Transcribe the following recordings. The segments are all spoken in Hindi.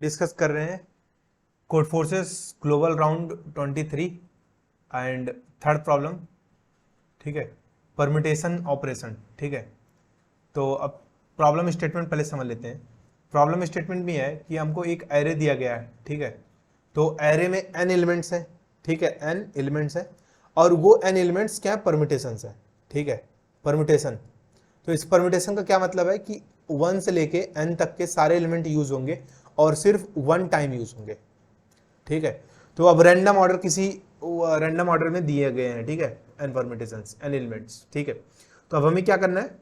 डिस्कस कर रहे हैं code forces global round 23 and third problem, ठीक है, परम्यूटेशन ऑपरेशन। ठीक है, तो अब प्रॉब्लम स्टेटमेंट पहले समझ लेते हैं। प्रॉब्लम स्टेटमेंट भी है कि हमको एक एरे दिया गया है, ठीक है, तो एरे में n एलिमेंट्स हैं, ठीक है, n एलिमेंट्स है और वो n एलिमेंट्स क्या है, परम्यूटेशंस है, ठीक है, परम्यूटेशन। तो इस परम्यूटेशन का क्या मतलब है कि 1 से लेके n तक के सारे एलिमेंट यूज होंगे और सिर्फ 1 टाइम यूज होंगे, ठीक है। तो अब रैंडम ऑर्डर किसी रैंडम ऑर्डर में दिए गए हैं, ठीक है, n परम्यूटेशंस, n एलिमेंट्स, ठीक है। तो अब हमें क्या करना है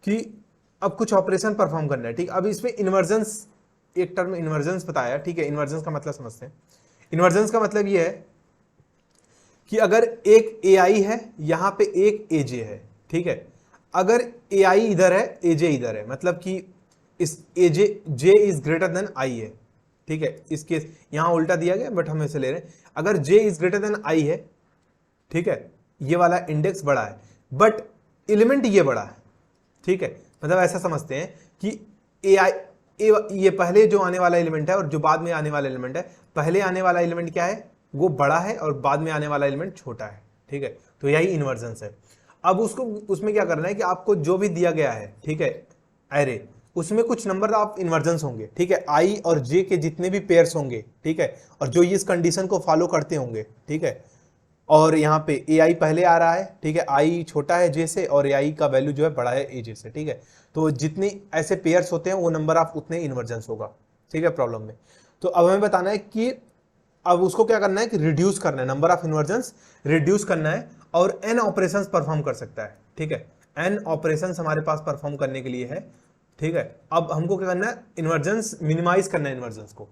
कि अब कुछ ऑपरेशन परफॉर्म करना है, ठीक। अब इसमें इन्वर्जेंस, एक टर्म इन्वर्जेंस बताया, ठीक है। इन्वर्जेंस का मतलब समझते हैं। इन्वर्जेंस का मतलब ये है कि अगर एक AI है, यहां पे एक AJ है, ठीक है। अगर AI इधर है, AJ इधर है, मतलब कि इस J is greater than I है, ठीक है। इस केस यहां उल्टा दिया गया बट हम इसे ले रहे हैं। अगर J is greater than I है, ठीक है, ये वाला इंडेक्स बड़ा है बट एलिमेंट ये बड़ा है, ठीक है। मतलब ऐसा समझते हैं कि ये पहले जो आने वाला एलिमेंट है और जो बाद में आने वाला एलिमेंट है, पहले आने वाला एलिमेंट क्या है, वो बड़ा है और बाद में आने वाला एलिमेंट छोटा है, ठीक है। तो यही इन्वर्जेंस है। अब उसको उसमें क्या करना है कि आपको जो भी दिया गया है, ठीक है, एरे, उसमें कुछ नंबर ऑफ इन्वर्जेंस होंगे, ठीक है। I और J के जितने भी पेयर्स होंगे, ठीक है, और जो इस कंडीशन को फॉलो करते होंगे, ठीक है। और यहाँ पे AI पहले आ रहा है, ठीक है, I छोटा है J से और AI का वैल्यू जो है बड़ा है AJ से, ठीक है। तो जितने ऐसे पेयर्स होते हैं वो नंबर ऑफ उतने इन्वर्जेंस होगा, ठीक है, प्रॉब्लम में। तो अब हमें बताना है कि अब उसको क्या करना है कि रिड्यूस करना है, नंबर ऑफ इन्वर्जेंस रिड्यूस करना है और n ऑपरेशंस परफॉर्म कर सकता है, ठीक है। n ऑपरेशंस हमारे पास परफॉर्म करने के लिए है, ठीक है। अब हमको क्या करना है, इन्वर्जेंस मिनिमाइज करना है इन्वर्जेंस को,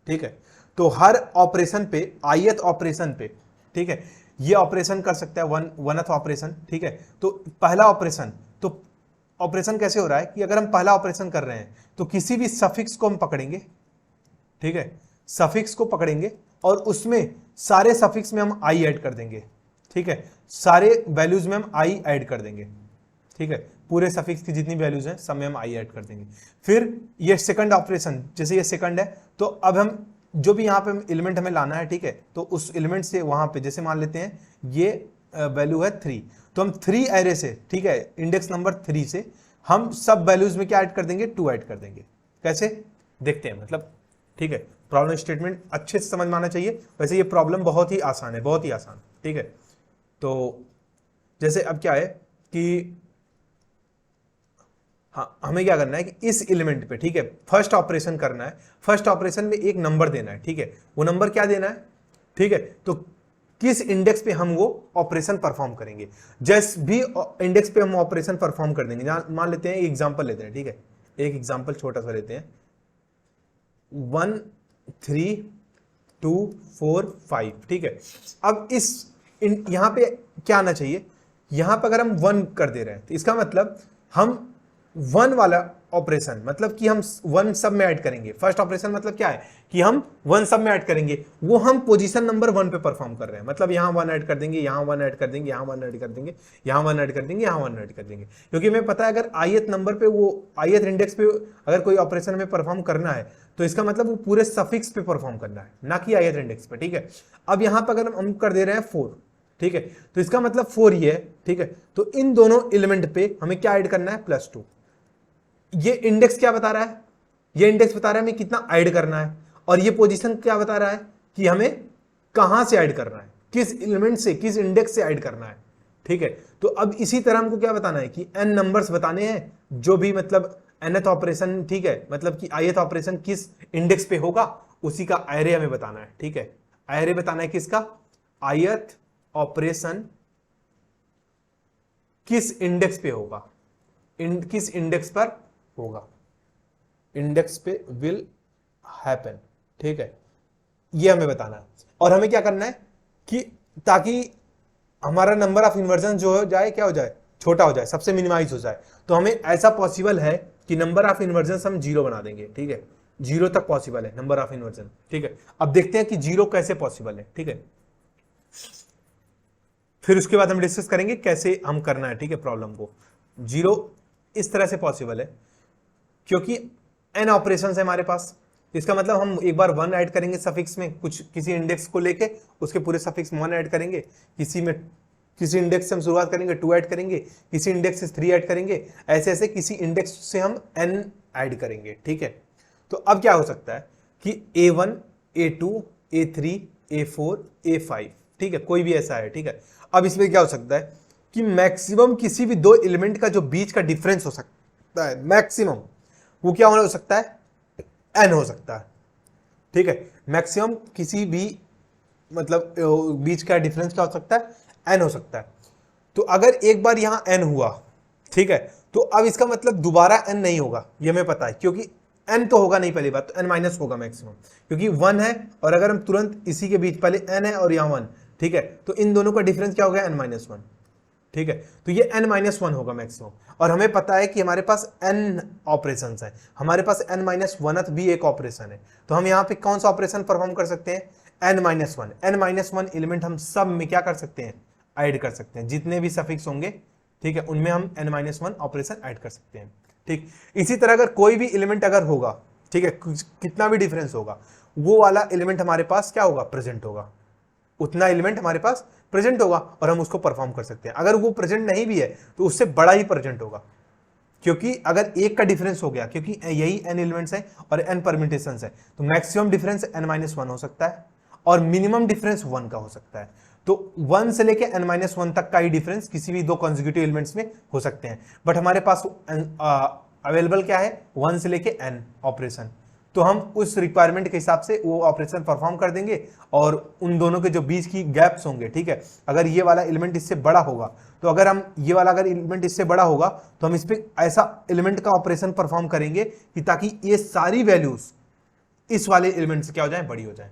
ठीक है। तो हर ऑपरेशन पे, ith ऑपरेशन पे, ठीक है, ये ऑपरेशन कर सकता है वनथ ऑपरेशन, ठीक है। तो पहला ऑपरेशन, तो ऑपरेशन कैसे हो रहा है कि अगर हम पहला ऑपरेशन कर रहे हैं तो किसी भी सफिक्स को हम पकड़ेंगे, ठीक है, सफिक्स को पकड़ेंगे और उसमें सारे सफिक्स में हम आई ऐड कर देंगे, ठीक है, सारे वैल्यूज में हम आई ऐड कर देंगे, ठीक है, पूरे सफिक्स की जितनी वैल्यूज हैं सब में हम आई ऐड कर देंगे। फिर ये सेकंड ऑपरेशन, जैसे ये सेकंड है तो अब हम जो भी यहाँ पे एलिमेंट हमें लाना है, ठीक है, तो उस एलिमेंट से वहां पे जैसे मान लेते हैं ये वैल्यू है 3, तो हम 3 एरे से, ठीक है, इंडेक्स नंबर 3 से हम सब वैल्यूज में क्या ऐड कर देंगे, 2 ऐड कर देंगे। कैसे देखते हैं, मतलब, ठीक है, प्रॉब्लम स्टेटमेंट अच्छे से समझ में आना चाहिए। वैसे ये प्रॉब्लम बहुत ही आसान है, बहुत ही आसान, ठीक है। तो जैसे अब क्या है कि हाँ, हमें क्या करना है कि इस एलिमेंट पे, ठीक है, फर्स्ट ऑपरेशन करना है। फर्स्ट ऑपरेशन में एक नंबर देना है, ठीक है, वो नंबर क्या देना है, ठीक है। तो किस इंडेक्स पे हम वो ऑपरेशन परफॉर्म करेंगे, जिस भी इंडेक्स पे हम ऑपरेशन परफॉर्म कर देंगे। मान लेते हैं, एक एग्जांपल लेते हैं, ठीक है, एक एग्जांपल छोटा सा लेते हैं, 1 3 2 4 5, ठीक है। अब यहां पे क्या आना चाहिए, यहां पर अगर हम 1 कर दे रहे हैं तो इसका मतलब हम 1 वाला ऑपरेशन, मतलब कि हम 1 सब में ऐड करेंगे। फर्स्ट ऑपरेशन मतलब क्या है कि हम 1 सब में ऐड करेंगे, वो हम पोजीशन नंबर 1 पे परफॉर्म कर रहे हैं। मतलब यहां 1 ऐड कर देंगे, यहां 1 ऐड कर देंगे, यहां 1 ऐड कर देंगे, यहां 1 ऐड कर देंगे, यहां 1 ऐड कर देंगे, क्योंकि हमें पता है अगर ith नंबर पे, वो ith इंडेक्स पे अगर कोई ऑपरेशन में परफॉर्म करना है तो इसका मतलब वो पूरे सफिक्स पे परफॉर्म करना है, ना कि ith इंडेक्स पे, ठीक है। अब यहां पर अगर हम कर दे रहे हैं 4, ठीक है, तो इसका मतलब 4 ये है, ठीक है। तो इन दोनों एलिमेंट पे हमें क्या ऐड करना है, +2। ये इंडेक्स क्या बता रहा है, ये इंडेक्स बता रहा है हमें कितना ऐड करना है, और ये पोजीशन क्या बता रहा है कि हमें कहां से ऐड करना है, किस एलिमेंट से, किस इंडेक्स से ऐड करना है, ठीक है। तो अब इसी तरह हमको क्या बताना है कि n नंबर्स बताने हैं, जो भी मतलब nth ऑपरेशन, ठीक है, मतलब कि ith ऑपरेशन किस इंडेक्स पे होगा उसी का एरे हमें बताना है, ठीक है। एरे बताना है किसका, ith ऑपरेशन किस इंडेक्स पे होगा, किस इंडेक्स पर होगा, इंडेक्स पे विल हैपन, ठीक है, ये हमें बताना है। और हमें क्या करना है कि ताकि हमारा नंबर ऑफ इन्वर्जन जो हो जाए, क्या हो जाए, छोटा हो जाए, सबसे मिनिमाइज हो जाए। तो हमें ऐसा पॉसिबल है कि नंबर ऑफ इन्वर्जन हम 0 बना देंगे, ठीक है, 0 तक पॉसिबल है नंबर ऑफ इन्वर्जन, ठीक है। अब देखते हैं कि 0 कैसे पॉसिबल है, ठीक है। फिर उसके बाद हम डिस्कस करेंगे कैसे हम करना है, ठीक है, प्रॉब्लम को। 0 इस तरह से पॉसिबल है क्योंकि n ऑपरेशन है हमारे पास, इसका मतलब हम एक बार 1 ऐड करेंगे सफिक्स में, कुछ किसी इंडेक्स को लेके उसके पूरे सफिक्स में 1 ऐड करेंगे, किसी इंडेक्स से हम शुरुआत करेंगे 2 ऐड करेंगे, किसी इंडेक्स से 3 ऐड करेंगे, ऐसे ऐसे किसी इंडेक्स से हम n ऐड करेंगे, ठीक है। तो अब क्या हो सकता है कि a1, a2, a3, a4, a5, ठीक है, कोई भी ऐसा है, ठीक है। अब इसमें क्या हो सकता है कि मैक्सिमम किसी भी दो एलिमेंट का जो बीच का डिफरेंस हो सकता है, मैक्सिमम वो क्या हो सकता है, n हो सकता है, ठीक है। मैक्सिमम किसी भी मतलब बीच का डिफरेंस क्या हो सकता है, n हो सकता है। तो अगर एक बार यहां n हुआ, ठीक है, तो अब इसका मतलब दोबारा n नहीं होगा, ये हमें पता है, क्योंकि n तो होगा नहीं, पहली बात तो n माइनस होगा मैक्सिमम, क्योंकि 1 है और अगर हम तुरंत इसी के बीच पहले n है और यहाँ 1, ठीक है, तो इन दोनों का डिफरेंस क्या हो गया, n माइनस 1, ठीक है। तो ये n माइनस 1 होगा मैक्सिमम, और हमें पता है कि हमारे पास n ऑपरेशंस है, हमारे पास n माइनस 1th भी एक ऑपरेशन है, तो हम यहाँ पे कौन सा ऑपरेशन परफॉर्म कर सकते हैं, n minus 1, n minus 1 element हम सब में क्या कर सकते हैं, ऐड कर सकते हैं, जितने भी सफिक्स होंगे, ठीक है, उनमें हम n माइनस 1 ऑपरेशन ऐड कर सकते हैं, ठीक। इसी तरह अगर कोई भी एलिमेंट अगर होगा, ठीक है, कितना भी डिफरेंस होगा, वो वाला एलिमेंट हमारे पास क्या होगा, प्रेजेंट होगा, उतना एलिमेंट हमारे पास प्रेजेंट होगा और हम उसको परफॉर्म कर सकते हैं। अगर वो प्रेजेंट नहीं भी है तो उससे बड़ा ही प्रेजेंट होगा, क्योंकि अगर एक का डिफरेंस हो गया, क्योंकि यही n एलिमेंट्स है और n परम्यूटेशंस है, तो मैक्सिमम डिफरेंस n-1 हो सकता है और मिनिमम डिफरेंस 1 का हो सकता है। तो 1 से लेके n-1 तक का ही डिफरेंस किसी भी दो कॉन्जिक्यूटिव एलिमेंट्स में हो सकते हैं, बट हमारे पास अवेलेबल क्या है, 1 से लेके n ऑपरेशन, तो हम उस रिक्वायरमेंट के हिसाब से वो ऑपरेशन परफॉर्म कर देंगे और उन दोनों के जो बीच की गैप्स होंगे, ठीक है, अगर ये वाला एलिमेंट इससे बड़ा होगा, तो अगर हम ये वाला अगर एलिमेंट इससे बड़ा होगा तो हम इस पे ऐसा एलिमेंट का ऑपरेशन परफॉर्म करेंगे कि ताकि ये सारी वैल्यूज इस वाले एलिमेंट से क्या हो जाए, बड़ी हो जाए।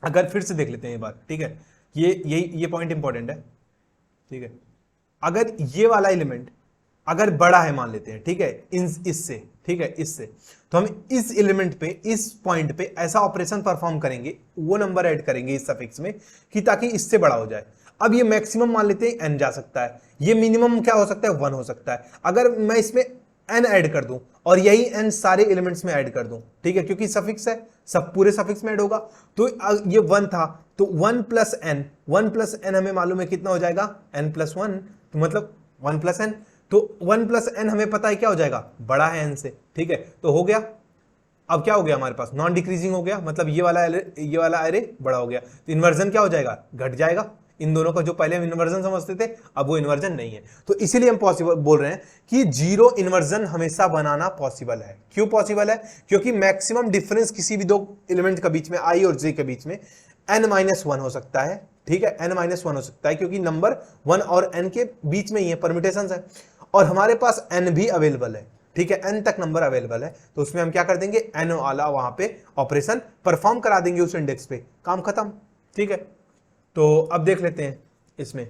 अगर फिर से देख लेते हैं ये बात, ठीक है, ये पॉइंट इंपॉर्टेंट है, ठीक है। अगर ये वाला एलिमेंट अगर बड़ा है मान लेते हैं, ठीक है, इससे, ठीक है, इससे, तो हम इस एलिमेंट पे, इस पॉइंट पे ऐसा ऑपरेशन परफॉर्म करेंगे, वो नंबर ऐड करेंगे इस सफिक्स में कि ताकि इससे बड़ा हो जाए। अब ये मैक्सिमम मान लेते हैं n जा सकता है, ये मिनिमम क्या हो सकता है, 1 हो सकता है। अगर मैं इसमें n ऐड कर दूं और यही n सारे एलिमेंट्स में ऐड कर दूं, ठीक है, क्योंकि सफिक्स है, सब पूरे सफिक्स में ऐड होगा, तो ये 1 था, तो 1 प्लस n हमें मालूम है कितना हो जाएगा, n प्लस 1, तो मतलब 1 प्लस n, तो 1 प्लस n हमें पता है क्या हो जाएगा, बड़ा है n से, ठीक है, तो हो गया। अब क्या हो गया हमारे पास, नॉन डिक्रीजिंग हो गया, मतलब ये वाला एरे बड़ा हो गया, तो इन्वर्जन क्या हो जाएगा, घट जाएगा। इन दोनों का जो पहले हम इन्वर्जन समझते थे, अब वो इन्वर्जन नहीं है, तो इसीलिए हम पॉसिबल बोल रहे हैं कि जीरो इन्वर्जन हमेशा बनाना पॉसिबल है। क्यों पॉसिबल है, क्योंकि मैक्सिमम डिफरेंस किसी भी दो एलिमेंट के बीच में, i और j के बीच में n-1 हो सकता है, ठीक है, n-1 हो सकता है, क्योंकि नंबर 1 और n के बीच में ही है, परम्यूटेशंस है, और हमारे पास n भी अवेलेबल है, ठीक है, n तक नंबर अवेलेबल है, तो उसमें हम क्या कर देंगे, n वाला वहां पे ऑपरेशन परफॉर्म करा देंगे उस इंडेक्स पे, काम खत्म, ठीक है। तो अब देख लेते हैं इसमें,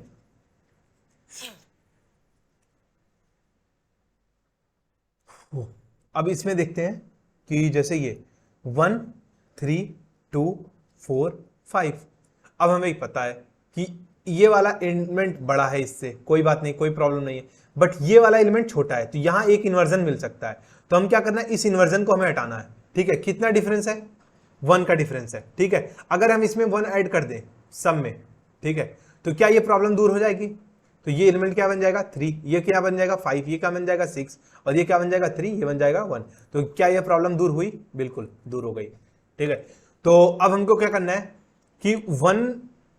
अब इसमें देखते हैं कि जैसे ये 1, 3, 2, 4, 5, अब हमें पता है कि ये वाला एलिमेंट बड़ा है इससे, कोई बात नहीं, कोई प्रॉब्लम नहीं है, बट ये वाला एलिमेंट छोटा है, तो यहां एक इन्वर्जन मिल सकता है, तो हम क्या करना है, इस इन्वर्जन को हमें हटाना है, ठीक है। कितना डिफरेंस है, 1 का डिफरेंस है, ठीक है। अगर हम इसमें 1 ऐड कर दें सब में, ठीक है, तो क्या ये प्रॉब्लम दूर हो जाएगी, तो ये एलिमेंट क्या बन जाएगा 3, ये क्या बन जाएगा 5, ये क्या बन जाएगा 6, और ये क्या बन जाएगा 3, ये बन जाएगा 1, तो क्या ये प्रॉब्लम दूर हुई, बिल्कुल दूर हो गई, ठीक है। तो अब हमको क्या करना है कि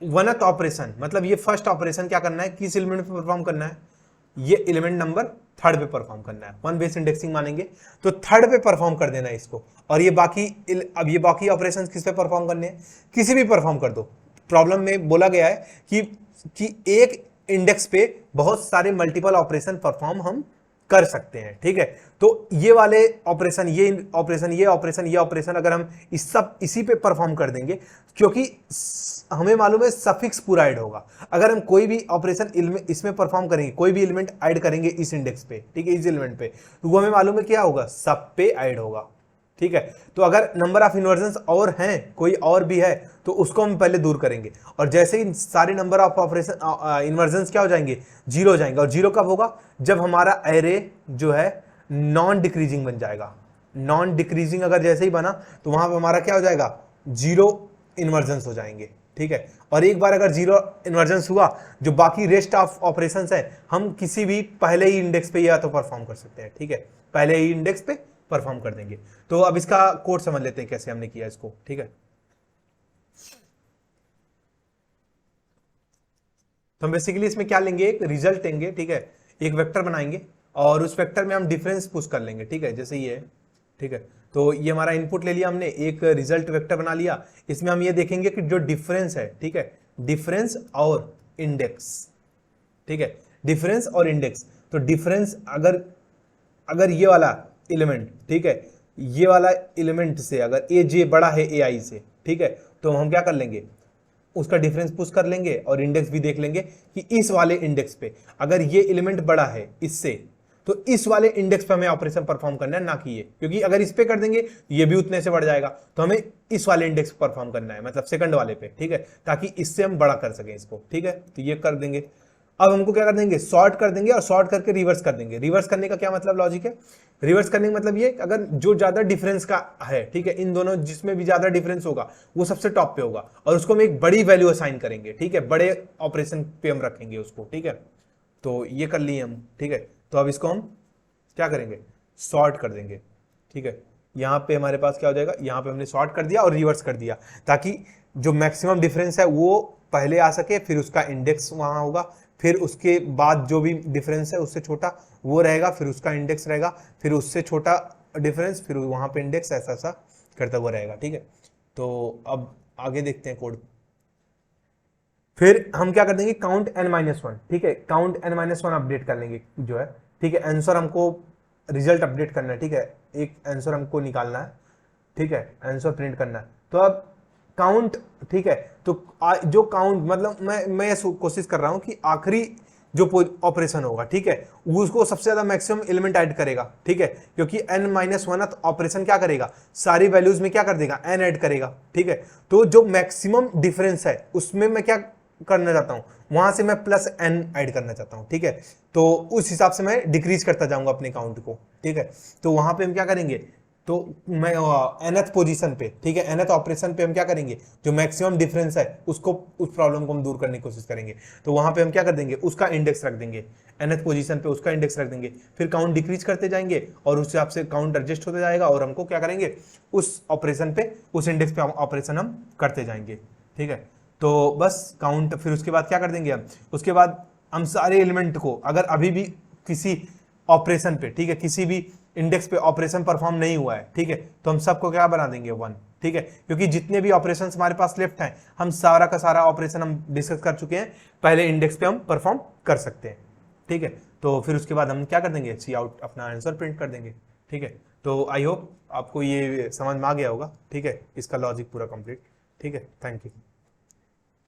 1th ऑपरेशन, मतलब ये फर्स्ट ऑपरेशन क्या करना है, किस एलिमेंट पे परफॉर्म करना है, ये एलिमेंट नंबर 3rd पे परफॉर्म करना है, 1 बेस इंडेक्सिंग मानेंगे, तो 3rd पे परफॉर्म कर देना है इसको, और ये बाकी, अब ये बाकी ऑपरेशंस किस पे परफॉर्म करने हैं, किसी भी परफॉर्म कर दो। प्रॉब्लम में बोला गया है कि एक इंडेक्स पे बहुत सारे मल्टीपल ऑपरेशन परफॉर्म हम कर सकते हैं, ठीक है। तो ये वाले ऑपरेशन, ये ऑपरेशन, ये ऑपरेशन, ये ऑपरेशन अगर हम इसी पे परफॉर्म कर देंगे, क्योंकि हमें मालूम है सफिक्स पूरा ऐड होगा, अगर हम कोई भी ऑपरेशन इसमें परफॉर्म करेंगे, कोई भी एलिमेंट ऐड करेंगे इस इंडेक्स पे, ठीक है, इस एलिमेंट पे, तो वो हमें मालूम है क्या होगा, सब पे ऐड होगा, ठीक है। तो अगर नंबर ऑफ इन्वर्जन्स और हैं, कोई और भी है, तो उसको हम पहले दूर करेंगे, और जैसे ही सारे नंबर ऑफ ऑपरेशन इन्वर्जन्स क्या हो जाएंगे, 0 हो जाएंगे, और 0 कब होगा, जब हमारा एरे जो है नॉन डिक्रीजिंग बन जाएगा, नॉन डिक्रीजिंग अगर जैसे ही बना तो वहां पे हमारा क्या हो जाएगा, जीरो इन्वर्जेंस हो जाएंगे, ठीक है। और एक बार अगर जीरो इन्वर्जेंस हुआ, जो बाकी रेस्ट ऑफ ऑपरेशंस है हम किसी भी पहले ही इंडेक्स पे या तो परफॉर्म कर सकते हैं, ठीक है, पहले ही इंडेक्स पे परफॉर्म कर देंगे। तो अब इसका कोड समझ लेते हैं कैसे हमने किया इसको, ठीक है। तो हम बेसिकली इसमें क्या लेंगे, एक रिजल्ट लेंगे, ठीक है, एक वेक्टर बनाएंगे और उस वेक्टर में हम डिफरेंस पुश कर लेंगे, ठीक है, जैसे ये है, ठीक है। तो ये हमारा इनपुट ले लिया हमने, एक रिजल्ट वेक्टर बना लिया। इसमें हम ये देखेंगे कि जो डिफरेंस है, ठीक है, डिफरेंस और इंडेक्स, ठीक है, डिफरेंस और इंडेक्स। तो डिफरेंस अगर अगर ये वाला एलिमेंट, ठीक है, ये वाला एलिमेंट से अगर ए जे बड़ा है ए आई से, ठीक है, तो हम क्या कर लेंगे, उसका डिफरेंस पुश कर लेंगे और इंडेक्स भी देख लेंगे कि इस वाले इंडेक्स पे अगर ये एलिमेंट बड़ा है इससे, तो इस वाले इंडेक्स पे हमें ऑपरेशन परफॉर्म करना है, ना कि ये, क्योंकि अगर इस पे कर देंगे ये भी उतने से बढ़ जाएगा। तो हमें इस वाले इंडेक्स पे परफॉर्म करना है, मतलब सेकंड वाले पे, ठीक है, ताकि इससे हम बड़ा कर सकें इसको, ठीक है। तो ये कर देंगे। अब हमको क्या कर देंगे, सॉर्ट कर देंगे और सॉर्ट करके रिवर्स कर देंगे। रिवर्स करने का क्या मतलब लॉजिक है, रिवर्स करने का मतलब ये अगर जो ज्यादा डिफरेंस का है, ठीक है, इन दोनों जिसमें भी ज्यादा डिफरेंस होगा वो सबसे टॉप पे होगा और उसको हम एक बड़ी वैल्यू असाइन करेंगे, ठीक है, बड़े ऑपरेशन पे हम रखेंगे उसको, ठीक है। तो ये कर लिए हम, ठीक है। तो अब इसको हम क्या करेंगे, सॉर्ट कर देंगे, ठीक है। यहाँ पे हमारे पास क्या हो जाएगा, यहाँ पे हमने सॉर्ट कर दिया और रिवर्स कर दिया, ताकि जो मैक्सिमम डिफरेंस है वो पहले आ सके, फिर उसका इंडेक्स वहां होगा, फिर उसके बाद जो भी डिफरेंस है उससे छोटा वो रहेगा, फिर उसका इंडेक्स रहेगा, फिर उससे छोटा डिफरेंस, फिर वहां पे इंडेक्स, ऐसा ऐसा करता हुआ रहेगा, ठीक है। तो अब आगे देखते हैं कोड। फिर हम क्या कर देंगे, काउंट n-1, ठीक है, काउंट n-1 अपडेट कर लेंगे जो है, ठीक है। आंसर हमको रिजल्ट अपडेट करना है, ठीक है, एक आंसर हमको निकालना है, ठीक है, आंसर प्रिंट करना है। तो अब काउंट, ठीक है, तो जो काउंट मतलब मैं ये कोशिश कर रहा हूं कि आखिरी जो ऑपरेशन होगा, ठीक है, वो उसको सबसे ज्यादा मैक्सिमम एलिमेंट ऐड करेगा, ठीक है, क्योंकि n-1 ऑपरेशन क्या करेगा, सारी वैल्यूज में क्या कर देगा, n ऐड करेगा, ठीक है। तो जो मैक्सिमम डिफरेंस है उसमें मैं क्या करना चाहता हूं, वहां से मैं प्लस n ऐड करना चाहता हूं, ठीक है। तो उस हिसाब से मैं डिक्रीज करता जाऊंगा अपने काउंट को, ठीक है। तो वहां पे हम क्या करेंगे, तो मैं nth पोजीशन पे, ठीक है, nth ऑपरेशन पे हम क्या करेंगे, जो मैक्सिमम डिफरेंस है उसको, उस प्रॉब्लम को हम दूर करने की कोशिश करेंगे। तो वहां पे हम क्या कर देंगे, उसका इंडेक्स रख देंगे, nth पोजीशन पे उसका इंडेक्स रख देंगे, फिर काउंट डिक्रीज करते जाएंगे और उस हिसाब से काउंट एडजस्ट होते जाएगा और हमको क्या करेंगे, उस ऑपरेशन पे, उस इंडेक्स पे ऑपरेशन हम करते जाएंगे, ठीक है। तो बस काउंट, फिर उसके बाद क्या कर देंगे हम, उसके बाद हम सारे एलिमेंट को अगर अभी भी किसी ऑपरेशन पे, ठीक है, किसी भी इंडेक्स पे ऑपरेशन परफॉर्म नहीं हुआ है, ठीक है, तो हम सबको क्या बना देंगे 1, ठीक है, क्योंकि जितने भी ऑपरेशन हमारे पास लेफ्ट हैं हम सारा का सारा ऑपरेशन हम डिस्कस कर चुके हैं, पहले इंडेक्स पे हम परफॉर्म कर सकते हैं, ठीक है। तो फिर उसके बाद हम क्या कर देंगे, सी आउट अपना आंसर प्रिंट कर देंगे, ठीक है। तो आई होप आपको ये समझ में आ गया होगा, ठीक है, इसका लॉजिक पूरा कंप्लीट, ठीक है। Thank you.